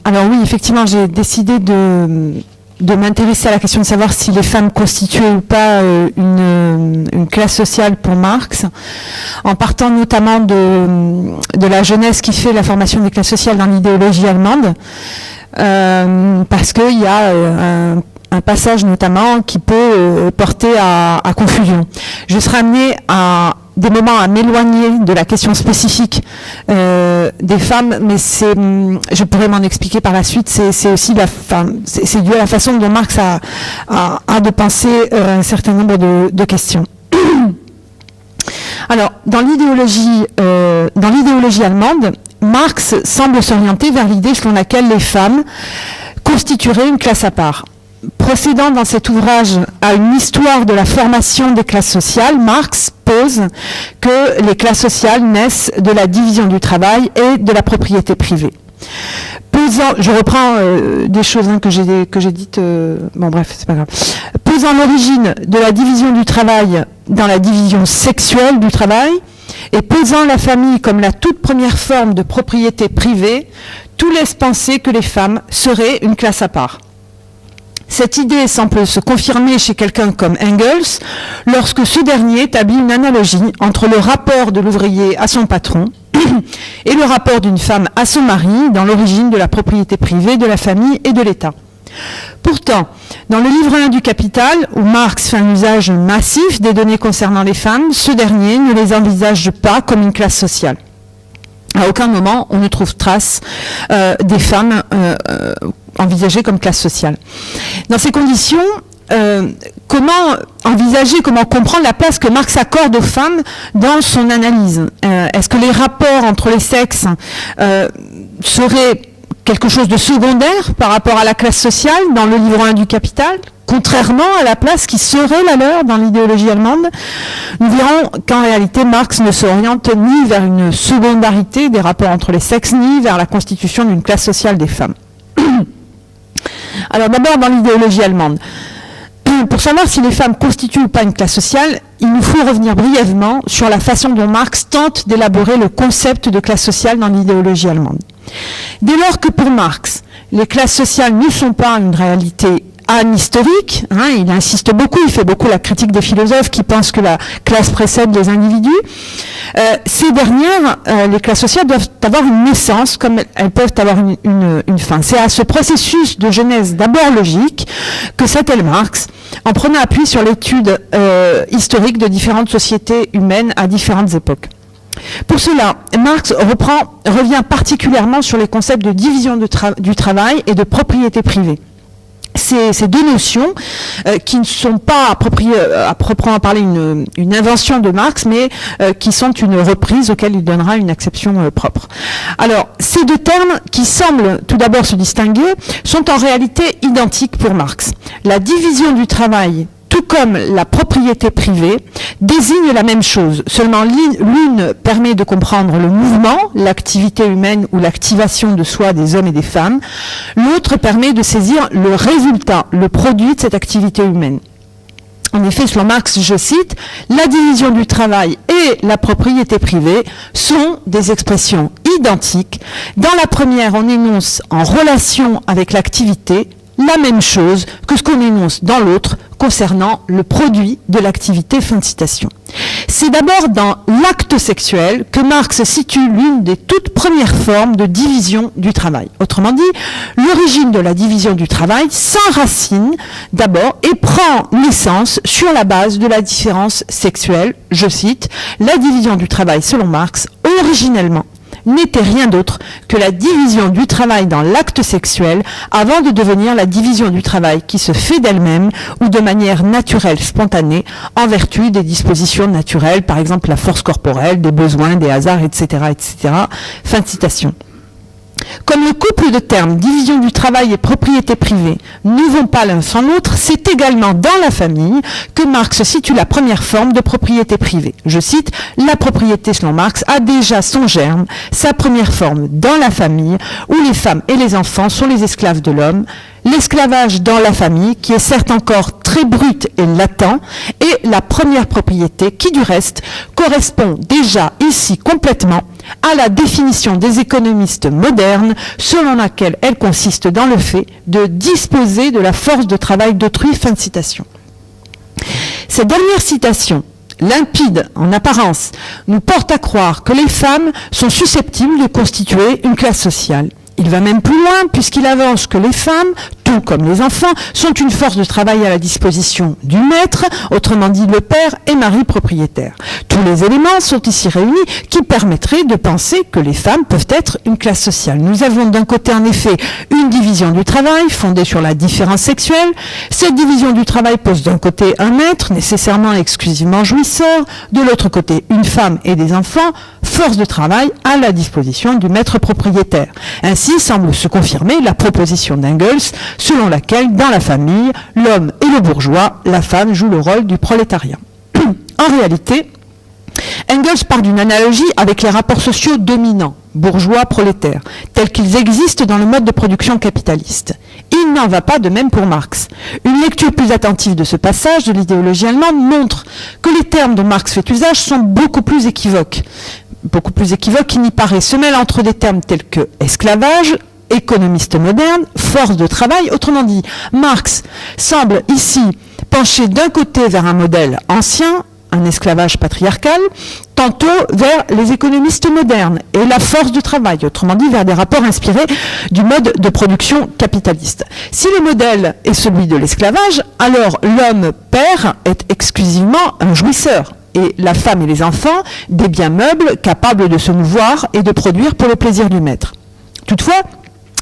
Alors oui, effectivement, j'ai décidé de m'intéresser à la question de savoir si les femmes constituaient ou pas une classe sociale pour Marx, en partant notamment de la jeunesse qui fait la formation des classes sociales dans l'idéologie allemande, parce qu'il y a un passage notamment qui peut porter à confusion. Je serai amenée à des moments à m'éloigner de la question spécifique des femmes, mais je pourrais m'en expliquer par la suite, c'est aussi c'est dû à la façon dont Marx a de penser un certain nombre de questions. Alors, dans l'idéologie allemande, Marx semble s'orienter vers l'idée selon laquelle les femmes constitueraient une classe à part. Procédant dans cet ouvrage à une histoire de la formation des classes sociales, Marx pose que les classes sociales naissent de la division du travail et de la propriété privée. Je reprends des choses que j'ai dites, bon bref, c'est pas grave. Posant l'origine de la division du travail dans la division sexuelle du travail, et posant la famille comme la toute première forme de propriété privée, tout laisse penser que les femmes seraient une classe à part. Cette idée semble se confirmer chez quelqu'un comme Engels, lorsque ce dernier établit une analogie entre le rapport de l'ouvrier à son patron et le rapport d'une femme à son mari dans l'origine de la propriété privée, de la famille et de l'État. Pourtant, dans le livre 1 du Capital, où Marx fait un usage massif des données concernant les femmes, ce dernier ne les envisage pas comme une classe sociale. À aucun moment, on ne trouve trace des femmes envisagées comme classe sociale. Dans ces conditions, comment comprendre la place que Marx accorde aux femmes dans son analyse ? Est-ce que les rapports entre les sexes seraient quelque chose de secondaire par rapport à la classe sociale dans le livre 1 du Capital, contrairement à la place qui serait la leur dans l'idéologie allemande? Nous verrons qu'en réalité, Marx ne s'oriente ni vers une secondarité des rapports entre les sexes, ni vers la constitution d'une classe sociale des femmes. Alors d'abord, dans l'idéologie allemande, pour savoir si les femmes constituent ou pas une classe sociale, il nous faut revenir brièvement sur la façon dont Marx tente d'élaborer le concept de classe sociale dans l'idéologie allemande. Dès lors que pour Marx, les classes sociales ne sont pas une réalité anhistorique, il insiste beaucoup, il fait beaucoup la critique des philosophes qui pensent que la classe précède les individus. Ces dernières, les classes sociales, doivent avoir une naissance comme elles peuvent avoir une fin. C'est à ce processus de genèse d'abord logique que s'attelle Marx, en prenant appui sur l'étude historique de différentes sociétés humaines à différentes époques. Pour cela, Marx revient particulièrement sur les concepts de division du travail et de propriété privée. Ces deux notions qui ne sont pas à proprement parler une invention de Marx, mais qui sont une reprise auquel il donnera une acception propre. Alors, ces deux termes, qui semblent tout d'abord se distinguer, sont en réalité identiques pour Marx. La division du travail, tout comme la propriété privée, désigne la même chose. Seulement l'une permet de comprendre le mouvement, l'activité humaine ou l'activation de soi des hommes et des femmes. L'autre permet de saisir le résultat, le produit de cette activité humaine. En effet, selon Marx, je cite, « La division du travail et la propriété privée sont des expressions identiques. Dans la première, on énonce en relation avec l'activité la même chose que ce qu'on énonce dans l'autre concernant le produit de l'activité. » Fin de citation. C'est d'abord dans l'acte sexuel que Marx situe l'une des toutes premières formes de division du travail. Autrement dit, l'origine de la division du travail s'enracine d'abord et prend naissance sur la base de la différence sexuelle. Je cite, « La division du travail, selon Marx, originellement, n'était rien d'autre que la division du travail dans l'acte sexuel avant de devenir la division du travail qui se fait d'elle-même ou de manière naturelle, spontanée, en vertu des dispositions naturelles, par exemple la force corporelle, des besoins, des hasards, etc., etc. » Fin de citation. Comme le couple de termes division du travail et propriété privée ne vont pas l'un sans l'autre, c'est également dans la famille que Marx situe la première forme de propriété privée. Je cite, « La propriété, selon Marx, a déjà son germe, sa première forme dans la famille, où les femmes et les enfants sont les esclaves de l'homme. L'esclavage dans la famille, qui est certes encore très très brut et latent, et la première propriété qui, du reste, correspond déjà ici complètement à la définition des économistes modernes, selon laquelle elle consiste dans le fait de disposer de la force de travail d'autrui. Fin de citation. Cette dernière citation, limpide en apparence, nous porte à croire que les femmes sont susceptibles de constituer une classe sociale. Il va même plus loin puisqu'il avance que les femmes, tout comme les enfants, sont une force de travail à la disposition du maître, autrement dit le père et mari propriétaire. Tous les éléments sont ici réunis qui permettraient de penser que les femmes peuvent être une classe sociale. Nous avons d'un côté en effet une division du travail fondée sur la différence sexuelle. Cette division du travail pose d'un côté un maître, nécessairement et exclusivement jouisseur, de l'autre côté une femme et des enfants, force de travail à la disposition du maître propriétaire. Ainsi semble se confirmer la proposition d'Engels selon laquelle, dans la famille, l'homme est le bourgeois, la femme joue le rôle du prolétariat. En réalité, Engels part d'une analogie avec les rapports sociaux dominants, bourgeois-prolétaires, tels qu'ils existent dans le mode de production capitaliste. Il n'en va pas de même pour Marx. Une lecture plus attentive de ce passage de l'idéologie allemande montre que les termes dont Marx fait usage sont beaucoup plus équivoques qu'il n'y paraît, se mêlent entre des termes tels que esclavage, économiste moderne, force de travail. Autrement dit, Marx semble ici pencher d'un côté vers un modèle ancien, un esclavage patriarcal, tantôt vers les économistes modernes et la force de travail, autrement dit vers des rapports inspirés du mode de production capitaliste. Si le modèle est celui de l'esclavage, alors l'homme père est exclusivement un jouisseur, et la femme et les enfants des biens meubles capables de se mouvoir et de produire pour le plaisir du maître. Toutefois,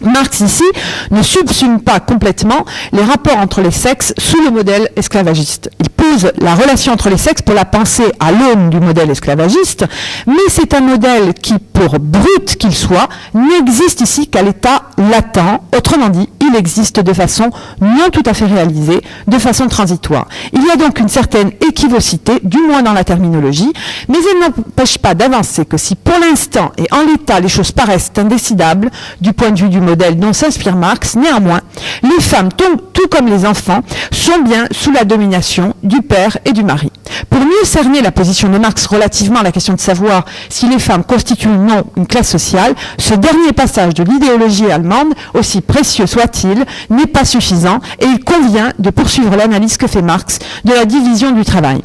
Marx ici ne subsume pas complètement les rapports entre les sexes sous le modèle esclavagiste. Il pose la relation entre les sexes pour la penser à l'aune du modèle esclavagiste, mais c'est un modèle qui, pour brut qu'il soit, n'existe ici qu'à l'état latent. Autrement dit, il existe de façon non tout à fait réalisée, de façon transitoire. Il y a donc une certaine équivocité, du moins dans la terminologie, mais elle n'empêche pas d'avancer que si pour l'instant et en l'état les choses paraissent indécidables du point de vue du modèle dont s'inspire Marx, néanmoins, les femmes, tout comme les enfants, sont bien sous la domination du père et du mari. Pour mieux cerner la position de Marx relativement à la question de savoir si les femmes constituent ou non une classe sociale, ce dernier passage de l'idéologie allemande, aussi précieux soit-il, n'est pas suffisant et il convient de poursuivre l'analyse que fait Marx de la division du travail.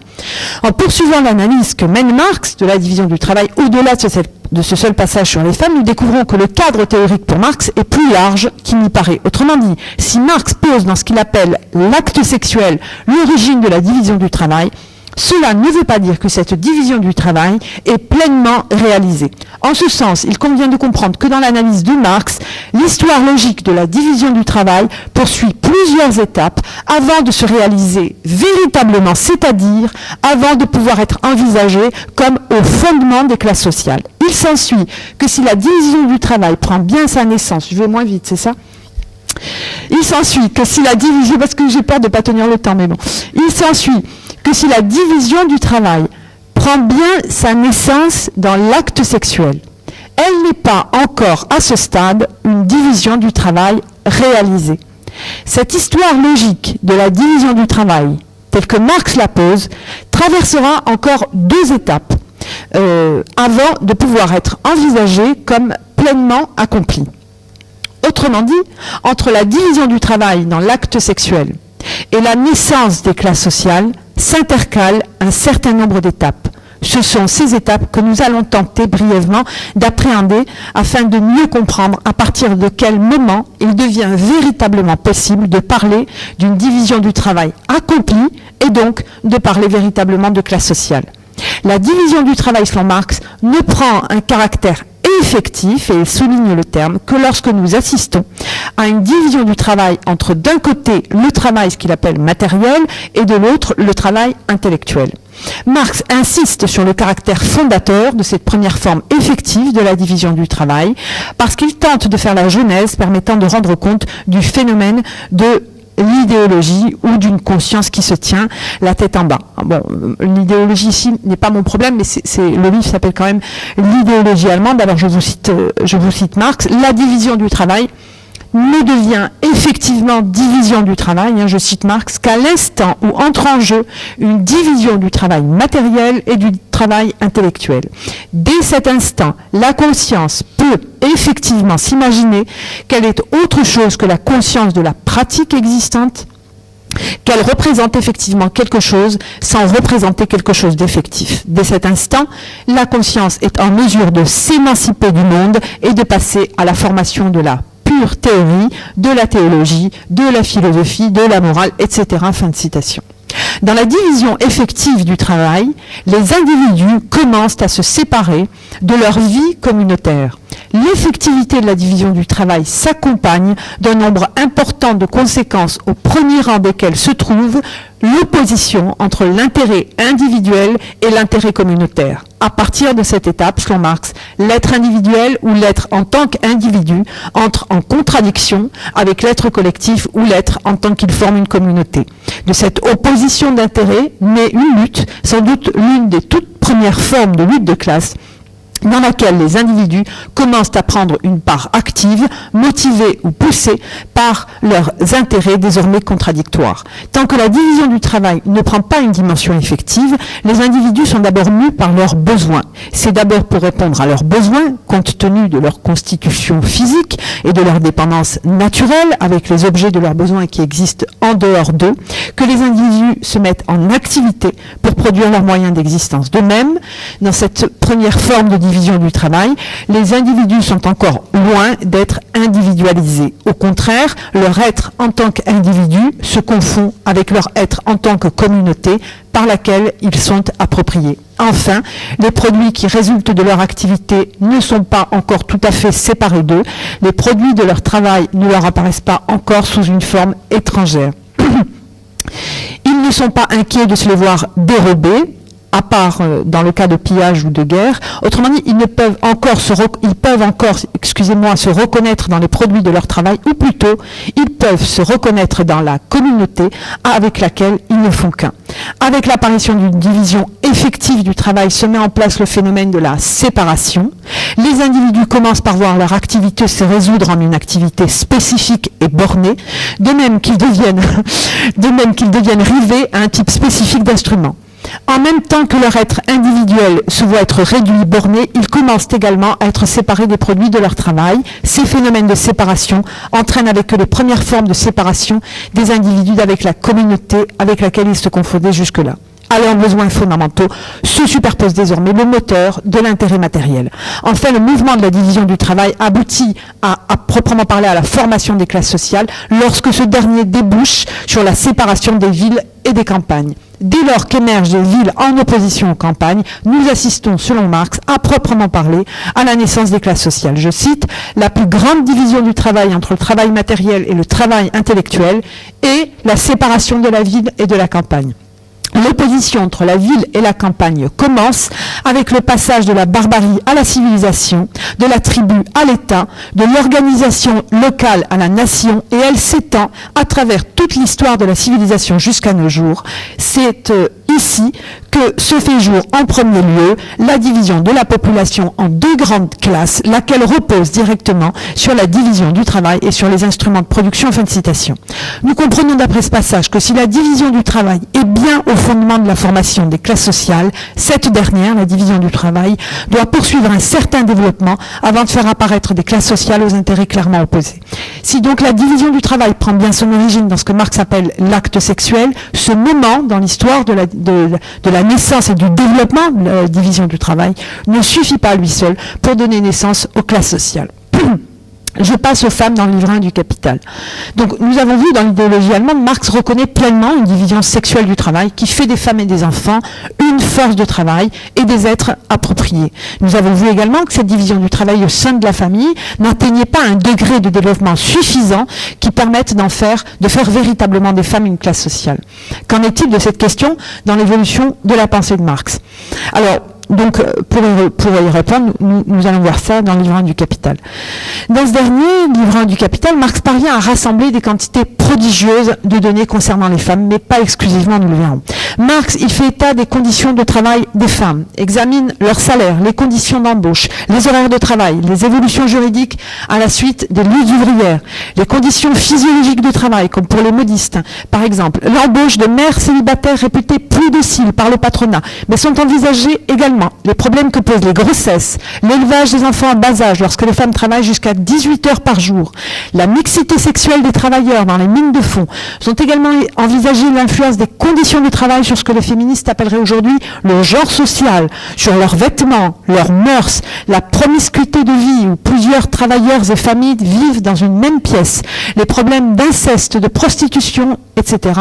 En poursuivant l'analyse que mène Marx de la division du travail au-delà de ce seul passage sur les femmes, nous découvrons que le cadre théorique pour Marx est plus large qu'il n'y paraît. Autrement dit, si Marx pose dans ce qu'il appelle l'acte sexuel l'origine de la division du travail, cela ne veut pas dire que cette division du travail est pleinement réalisée. En ce sens, il convient de comprendre que dans l'analyse de Marx, l'histoire logique de la division du travail poursuit plusieurs étapes avant de se réaliser véritablement, c'est-à-dire avant de pouvoir être envisagée comme au fondement des classes sociales. Il s'ensuit que si la division du travail prend bien sa naissance, je vais moins vite, c'est ça ? Il s'ensuit que si la division, parce que j'ai peur de ne pas tenir le temps, mais bon, il s'ensuit que si la division du travail prend bien sa naissance dans l'acte sexuel, elle n'est pas encore à ce stade une division du travail réalisée. Cette histoire logique de la division du travail, telle que Marx la pose, traversera encore deux étapes avant de pouvoir être envisagée comme pleinement accomplie. Autrement dit, entre la division du travail dans l'acte sexuel et la naissance des classes sociales s'intercalent un certain nombre d'étapes. Ce sont ces étapes que nous allons tenter brièvement d'appréhender afin de mieux comprendre à partir de quel moment il devient véritablement possible de parler d'une division du travail accomplie et donc de parler véritablement de classe sociale. La division du travail selon Marx ne prend un caractère effectif, et il souligne le terme, que lorsque nous assistons à une division du travail entre d'un côté le travail, ce qu'il appelle matériel, et de l'autre le travail intellectuel. Marx insiste sur le caractère fondateur de cette première forme effective de la division du travail, parce qu'il tente de faire la genèse permettant de rendre compte du phénomène de l'idéologie ou d'une conscience qui se tient la tête en bas. Bon, l'idéologie ici n'est pas mon problème, mais le livre s'appelle quand même l'idéologie allemande. Alors je vous cite Marx. La division du travail ne devient effectivement division du travail, je cite Marx, qu'à l'instant où entre en jeu une division du travail matériel et du travail intellectuel. Dès cet instant, la conscience peut effectivement s'imaginer qu'elle est autre chose que la conscience de la pratique existante, qu'elle représente effectivement quelque chose sans représenter quelque chose d'effectif. Dès cet instant, la conscience est en mesure de s'émanciper du monde et de passer à la formation de la pure théorie, de la théologie, de la philosophie, de la morale, etc. Fin de citation. Dans la division effective du travail, les individus commencent à se séparer de leur vie communautaire. L'effectivité de la division du travail s'accompagne d'un nombre important de conséquences, au premier rang desquelles se trouve l'opposition entre l'intérêt individuel et l'intérêt communautaire. À partir de cette étape, selon Marx, l'être individuel ou l'être en tant qu'individu entre en contradiction avec l'être collectif ou l'être en tant qu'il forme une communauté. De cette opposition d'intérêts naît une lutte, sans doute l'une des toutes premières formes de lutte de classe, dans laquelle les individus commencent à prendre une part active, motivés ou poussés par leurs intérêts désormais contradictoires. Tant que la division du travail ne prend pas une dimension effective, les individus sont d'abord mus par leurs besoins. C'est d'abord pour répondre à leurs besoins, compte tenu de leur constitution physique et de leur dépendance naturelle avec les objets de leurs besoins qui existent en dehors d'eux, que les individus se mettent en activité pour produire leurs moyens d'existence. De même, dans cette première forme de division du travail, les individus sont encore loin d'être individualisés. Au contraire, leur être en tant qu'individu se confond avec leur être en tant que communauté par laquelle ils sont appropriés. Enfin, les produits qui résultent de leur activité ne sont pas encore tout à fait séparés d'eux. Les produits de leur travail ne leur apparaissent pas encore sous une forme étrangère. Ils ne sont pas inquiets de se les voir dérobés, à part dans le cas de pillage ou de guerre. Autrement dit, ils peuvent encore se reconnaître dans les produits de leur travail, ou plutôt, ils peuvent se reconnaître dans la communauté avec laquelle ils ne font qu'un. Avec l'apparition d'une division effective du travail se met en place le phénomène de la séparation. Les individus commencent par voir leur activité se résoudre en une activité spécifique et bornée, de même qu'ils deviennent rivés à un type spécifique d'instrument. En même temps que leur être individuel se voit être réduit, borné, ils commencent également à être séparés des produits de leur travail. Ces phénomènes de séparation entraînent avec eux les premières formes de séparation des individus avec la communauté avec laquelle ils se confondaient jusque-là. À leurs besoins fondamentaux se superpose désormais le moteur de l'intérêt matériel. Enfin, le mouvement de la division du travail aboutit à proprement parler à la formation des classes sociales lorsque ce dernier débouche sur la séparation des villes et des campagnes. Dès lors qu'émergent des villes en opposition aux campagnes, nous assistons, selon Marx, à proprement parler, à la naissance des classes sociales. Je cite, « La plus grande division du travail entre le travail matériel et le travail intellectuel est la séparation de la ville et de la campagne. » L'opposition entre la ville et la campagne commence avec le passage de la barbarie à la civilisation, de la tribu à l'État, de l'organisation locale à la nation, et elle s'étend à travers toute l'histoire de la civilisation jusqu'à nos jours. C'est ici que se fait jour en premier lieu la division de la population en deux grandes classes, laquelle repose directement sur la division du travail et sur les instruments de production. Fin de citation. Nous comprenons d'après ce passage que si la division du travail est bien au fondement de la formation des classes sociales, cette dernière, la division du travail, doit poursuivre un certain développement avant de faire apparaître des classes sociales aux intérêts clairement opposés. Si donc la division du travail prend bien son origine dans ce que Marx appelle l'acte sexuel, ce moment dans l'histoire de la naissance et du développement de la division du travail ne suffit pas à lui seul pour donner naissance aux classes sociales. Je passe aux femmes dans le livre 1 du Capital. Donc, nous avons vu dans l'idéologie allemande, Marx reconnaît pleinement une division sexuelle du travail qui fait des femmes et des enfants une force de travail et des êtres appropriés. Nous avons vu également que cette division du travail au sein de la famille n'atteignait pas un degré de développement suffisant qui permette de faire véritablement des femmes une classe sociale. Qu'en est-il de cette question dans l'évolution de la pensée de Marx ? Alors, Donc, pour y répondre, nous allons voir ça dans le livre 1 du Capital. Dans ce dernier livre 1 du Capital, Marx parvient à rassembler des quantités prodigieuses de données concernant les femmes, mais pas exclusivement, nous le verrons. Marx, il fait état des conditions de travail des femmes, examine leur salaire, les conditions d'embauche, les horaires de travail, les évolutions juridiques à la suite des luttes ouvrières, les conditions physiologiques de travail, comme pour les modistes, par exemple, l'embauche de mères célibataires réputées plus dociles par le patronat, mais sont envisagés également les problèmes que posent les grossesses, l'élevage des enfants en bas âge lorsque les femmes travaillent jusqu'à 18 heures par jour, la mixité sexuelle des travailleurs dans les mines de fond. Sont également envisagées l'influence des conditions de travail sur ce que les féministes appelleraient aujourd'hui le genre social, sur leurs vêtements, leurs mœurs, la promiscuité de vie où plusieurs travailleurs et familles vivent dans une même pièce, les problèmes d'inceste, de prostitution, etc.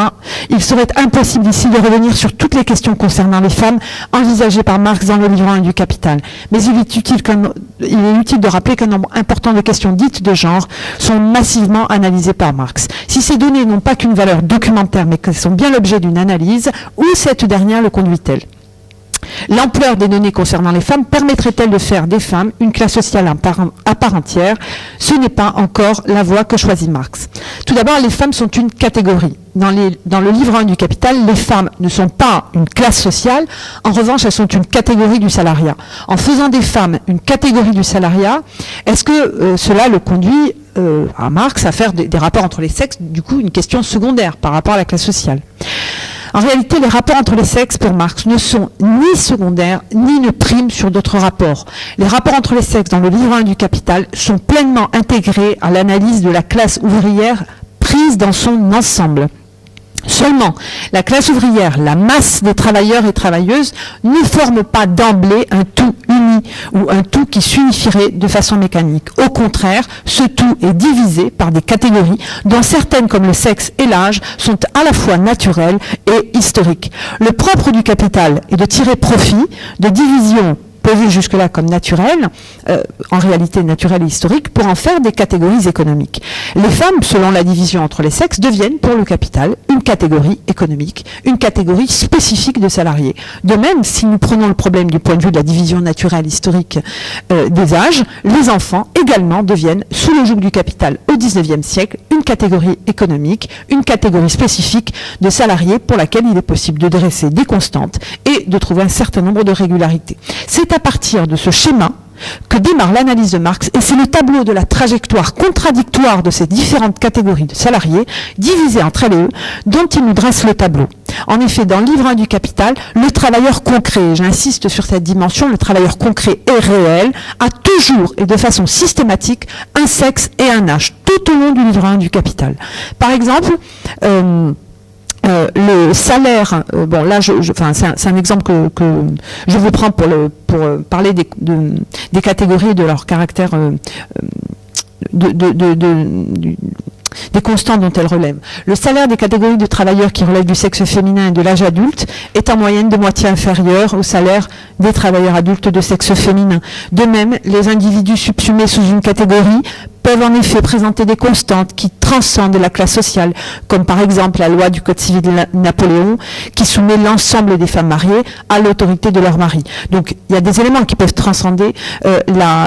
Il serait impossible ici de revenir sur toutes les questions concernant les femmes envisagées par Marx dans le livre 1 du Capital. Mais il est utile de rappeler qu'un nombre important de questions dites de genre sont massivement analysées par Marx. Si ces données n'ont pas qu'une valeur documentaire, mais qu'elles sont bien l'objet d'une analyse, où cette dernière le conduit-elle ? L'ampleur des données concernant les femmes permettrait-elle de faire des femmes une classe sociale à part entière ? Ce n'est pas encore la voie que choisit Marx. Tout d'abord, les femmes sont une catégorie. Dans le livre 1 du Capital, les femmes ne sont pas une classe sociale, en revanche, elles sont une catégorie du salariat. En faisant des femmes une catégorie du salariat, est-ce que cela le conduit à Marx à faire des rapports entre les sexes, du coup une question secondaire par rapport à la classe sociale ? En réalité, les rapports entre les sexes, pour Marx, ne sont ni secondaires, ni ne priment sur d'autres rapports. Les rapports entre les sexes dans le livre 1 du Capital sont pleinement intégrés à l'analyse de la classe ouvrière prise dans son ensemble. Seulement, la classe ouvrière, la masse des travailleurs et travailleuses, ne forme pas d'emblée un tout uni ou un tout qui s'unifierait de façon mécanique. Au contraire, ce tout est divisé par des catégories dont certaines, comme le sexe et l'âge, sont à la fois naturelles et historiques. Le propre du capital est de tirer profit de divisions posées jusque-là comme naturelles, en réalité naturelles et historiques, pour en faire des catégories économiques. Les femmes, selon la division entre les sexes, deviennent pour le capital une catégorie économique, une catégorie spécifique de salariés. De même, si nous prenons le problème du point de vue de la division naturelle historique des âges, les enfants également deviennent, sous le joug du capital au XIXe siècle, une catégorie économique, une catégorie spécifique de salariés pour laquelle il est possible de dresser des constantes et de trouver un certain nombre de régularités. C'est à partir de ce schéma que démarre l'analyse de Marx, et c'est le tableau de la trajectoire contradictoire de ces différentes catégories de salariés, divisées entre elles et eux, dont il nous dresse le tableau. En effet, dans le livre 1 du Capital, le travailleur concret, j'insiste sur cette dimension, le travailleur concret et réel, a toujours et de façon systématique un sexe et un âge, tout au long du livre 1 du Capital. Par exemple, le salaire, bon là, c'est un exemple que je vous prends pour parler des catégories et de leur caractère, des constantes dont elles relèvent. Le salaire des catégories de travailleurs qui relèvent du sexe féminin et de l'âge adulte est en moyenne de moitié inférieur au salaire des travailleurs adultes de sexe féminin. De même, les individus subsumés sous une catégorie peuvent en effet présenter des constantes qui transcendent la classe sociale, comme par exemple la loi du Code civil de Napoléon, qui soumet l'ensemble des femmes mariées à l'autorité de leur mari. Donc il y a des éléments qui peuvent transcender la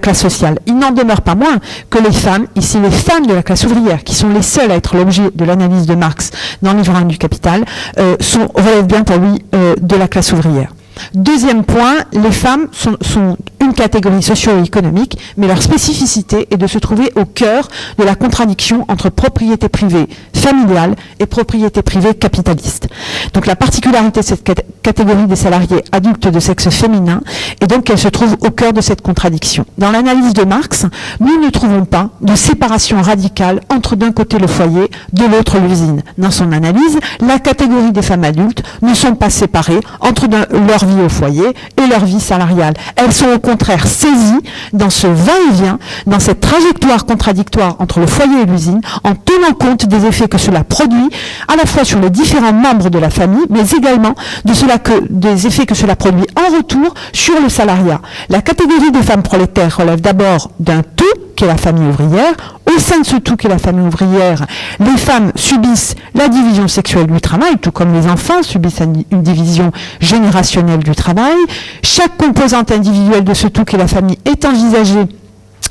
classe sociale. Il n'en demeure pas moins que les femmes, ici les femmes de la classe ouvrière, qui sont les seules à être l'objet de l'analyse de Marx dans le livre 1 du Capital, relèvent bien pour lui de la classe ouvrière. Deuxième point, les femmes sont une catégorie socio-économique, mais leur spécificité est de se trouver au cœur de la contradiction entre propriété privée familiale et propriété privée capitaliste. Donc la particularité de cette catégorie des salariés adultes de sexe féminin est donc qu'elle se trouve au cœur de cette contradiction. Dans l'analyse de Marx, nous ne trouvons pas de séparation radicale entre d'un côté le foyer, de l'autre l'usine. Dans son analyse, la catégorie des femmes adultes ne sont pas séparées entre leur vie au foyer et leur vie salariale. Elles sont au contraire saisies dans ce va-et-vient, dans cette trajectoire contradictoire entre le foyer et l'usine, en tenant compte des effets que cela produit, à la fois sur les différents membres de la famille, mais également des effets que cela produit en retour sur le salariat. La catégorie des femmes prolétaires relève d'abord d'un tout, qu'est la famille ouvrière. Au sein de ce tout qu'est la famille ouvrière, les femmes subissent la division sexuelle du travail, tout comme les enfants subissent une division générationnelle du travail. Chaque composante individuelle de ce tout qu'est la famille est envisagée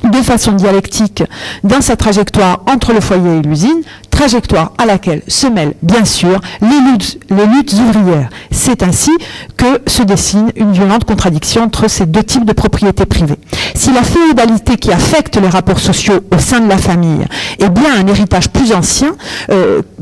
de façon dialectique dans sa trajectoire entre le foyer et l'usine, trajectoire à laquelle se mêlent bien sûr les luttes ouvrières. C'est ainsi que se dessine une violente contradiction entre ces deux types de propriété privée. Si la féodalité qui affecte les rapports sociaux au sein de la famille est bien un héritage plus ancien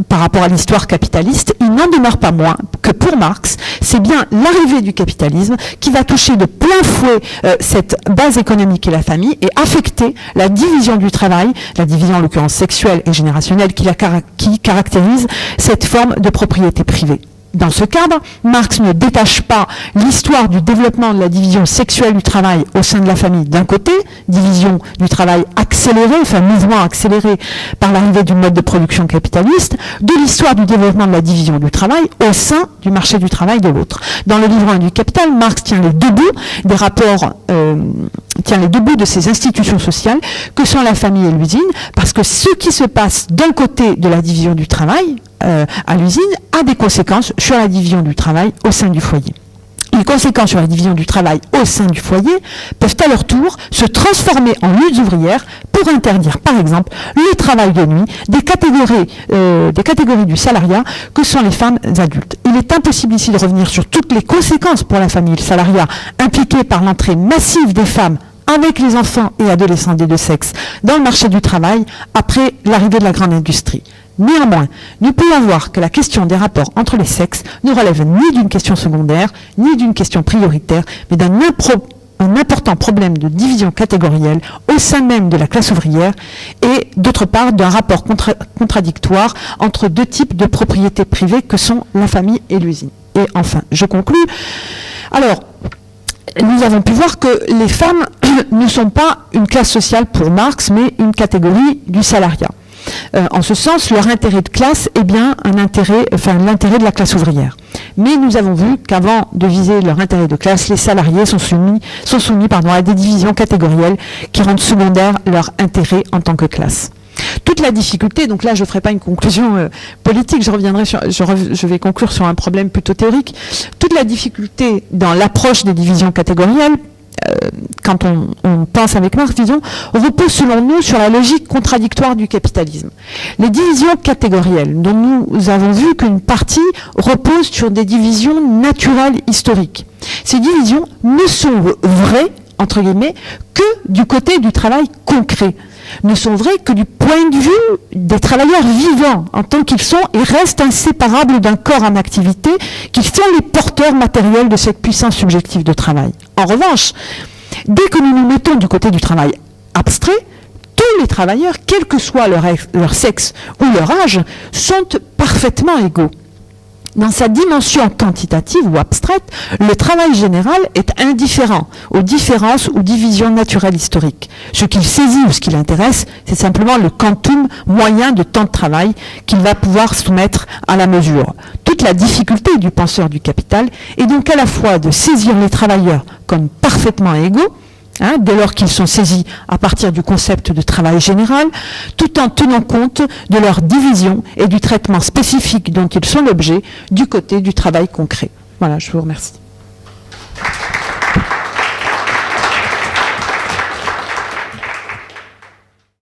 par rapport à l'histoire capitaliste, il n'en demeure pas moins que pour Marx, c'est bien l'arrivée du capitalisme qui va toucher de plein fouet cette base économique et la famille et affecter la division du travail, la division en l'occurrence sexuelle et générationnelle qui caractérise cette forme de propriété privée. Dans ce cadre, Marx ne détache pas l'histoire du développement de la division sexuelle du travail au sein de la famille d'un côté, division du travail accélérée, enfin mouvement accéléré par l'arrivée du mode de production capitaliste, de l'histoire du développement de la division du travail au sein du marché du travail de l'autre. Dans le livre 1 du Capital, Marx tient les deux bouts des rapports, tient les deux bouts de ces institutions sociales que sont la famille et l'usine, parce que ce qui se passe d'un côté de la division du travail, à l'usine, a des conséquences sur la division du travail au sein du foyer. Les conséquences sur la division du travail au sein du foyer peuvent à leur tour se transformer en luttes ouvrières pour interdire, par exemple, le travail de nuit des catégories du salariat que sont les femmes adultes. Il est impossible ici de revenir sur toutes les conséquences pour la famille et le salariat impliquées par l'entrée massive des femmes avec les enfants et adolescents des deux sexes dans le marché du travail après l'arrivée de la grande industrie. Néanmoins, nous pouvons voir que la question des rapports entre les sexes ne relève ni d'une question secondaire, ni d'une question prioritaire, mais d'un important problème de division catégorielle au sein même de la classe ouvrière et, d'autre part, d'un rapport contradictoire entre deux types de propriétés privées que sont la famille et l'usine. Et enfin, je conclus. Alors, nous avons pu voir que les femmes ne sont pas une classe sociale pour Marx, mais une catégorie du salariat. En ce sens, leur intérêt de classe est bien l'intérêt de la classe ouvrière. Mais nous avons vu qu'avant de viser leur intérêt de classe, les salariés sont soumis à des divisions catégorielles qui rendent secondaire leur intérêt en tant que classe. Toute la difficulté, donc là je ne ferai pas une conclusion politique, je vais conclure sur un problème plutôt théorique. Toute la difficulté dans l'approche des divisions catégorielles, quand on pense avec Marx, disons, repose selon nous sur la logique contradictoire du capitalisme. Les divisions catégorielles, dont nous avons vu qu'une partie repose sur des divisions naturelles historiques. Ces divisions ne sont vraies, entre guillemets, que du côté du travail concret, ne sont vraies que du point de vue des travailleurs vivants, en tant qu'ils sont et restent inséparables d'un corps en activité, qui sont les porteurs matériels de cette puissance subjective de travail. En revanche, dès que nous nous mettons du côté du travail abstrait, tous les travailleurs, quel que soit leur sexe ou leur âge, sont parfaitement égaux. Dans sa dimension quantitative ou abstraite, le travail général est indifférent aux différences ou divisions naturelles historiques. Ce qu'il saisit ou ce qui l'intéresse, c'est simplement le quantum moyen de temps de travail qu'il va pouvoir soumettre à la mesure. Toute la difficulté du penseur du capital est donc à la fois de saisir les travailleurs comme parfaitement égaux, dès lors qu'ils sont saisis à partir du concept de travail général, tout en tenant compte de leur division et du traitement spécifique dont ils sont l'objet du côté du travail concret. Voilà, je vous remercie.